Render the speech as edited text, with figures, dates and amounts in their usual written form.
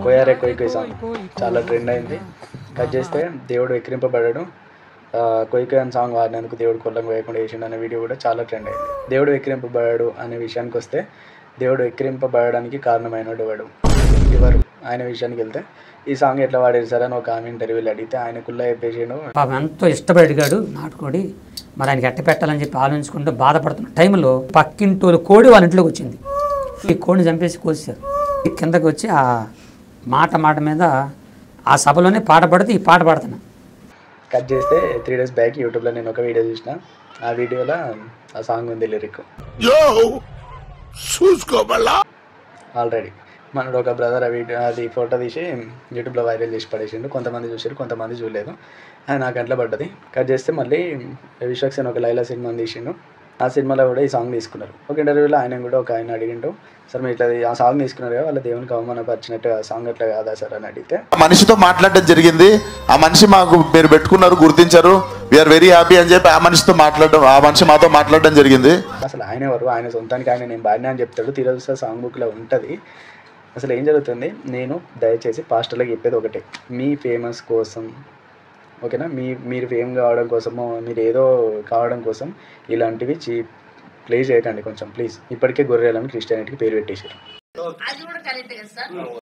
కోయారే కోయి కోయి సాంగ్ చాలా ట్రెండ్ అయింది. కట్ చేస్తే దేవుడు ఎక్కిరింపబడ్డాడు, కోయి కోయి అని సాంగ్ వాడినందుకు దేవుడు కొల్లం వేయకుండా వేసిండు అనే వీడియో కూడా చాలా ట్రెండ్ అయింది. దేవుడు ఎక్కిరింపబడ్డాడు అనే విషయానికి వస్తే దేవుడు ఎక్కిరింపబడడానికి కారణమైనడు ఎవరు ఆయన విషయానికి వెళ్తే ఈ సాంగ్ ఎట్లా వాడేది సార్ అని ఒక ఆమె ఇంటర్వ్యూలో అడిగితే ఆయన కుల్లా చెప్పేసాడు. పాపం ఎంతో ఇష్టపడి అడిగాడు నాటుకోడి, మరి ఆయనకి ఎట్ట పెట్టాలని చెప్పి ఆలోచించుకుంటూ బాధపడుతున్న టైంలో పక్కింటోళ్ళు కోడి వాళ్ళ ఇంట్లోకి వచ్చింది. ఈ కోడిని చంపేసి కోసారు. కిందకి వచ్చి ఆ మాట మీద ఆ సభలోనే పాట పడితే ఈ పాట పాడుతున్నా. కట్ చేస్తే 3 days బ్యాక్ యూట్యూబ్లో నేను ఒక వీడియో చూసిన. ఆ వీడియోలో ఆ సాంగ్ ఉంది లిరిక్. ఆల్రెడీ మనడు ఒక బ్రదర్ అది ఫోటో తీసి యూట్యూబ్లో వైరల్ చేసి పడేసిండు. కొంతమంది చూసారు, కొంతమంది చూడలేదు. అది నా గంటలో పడ్డది. కట్ చేస్తే మళ్ళీ విశ్వక్సేన్ ఒక లైలా సినిమాని తీసిండు. ఆ సినిమాలో కూడా ఈ సాంగ్ తీసుకున్నారు. ఒక ఇంటర్వ్యూలో ఆయన కూడా ఒక ఆయన అడిగిండు, సార్ మీరు ఇట్లా ఆ సాంగ్ తీసుకున్నారు కదా, వాళ్ళ దేవునికి అవమానపరిచినట్టు ఆ సాంగ్ అట్లా కాదా సార్ అని అడిగితే, మనిషితో మాట్లాడడం జరిగింది. ఆ మనిషి మాకు మీరు పెట్టుకున్నారు, గుర్తించారు, వీఆర్ వెరీ హ్యాపీ అని చెప్పి ఆ మనిషితో మాట్లాడడం, ఆ మనిషి మాతో మాట్లాడడం జరిగింది. అసలు ఆయన ఎవరు, ఆయన సొంతానికి ఆయన నేను బాడినా అని చెప్తాడు. తీరా సాంగ్ బుక్లో ఉంటుంది. అసలు ఏం జరుగుతుంది? నేను దయచేసి పాస్టర్లకు చెప్పేది ఒకటే, మీ ఫేమస్ కోసం, ఓకేనా, మీరు ఫేమ్ కావడం కోసమో మీరు ఏదో కావడం కోసం ఇలాంటివి ప్లే చేయకండి కొంచెం ప్లీజ్. ఇప్పటికే గొర్రెలను క్రిస్టియానిటీకి పేరు పెట్టేశారు.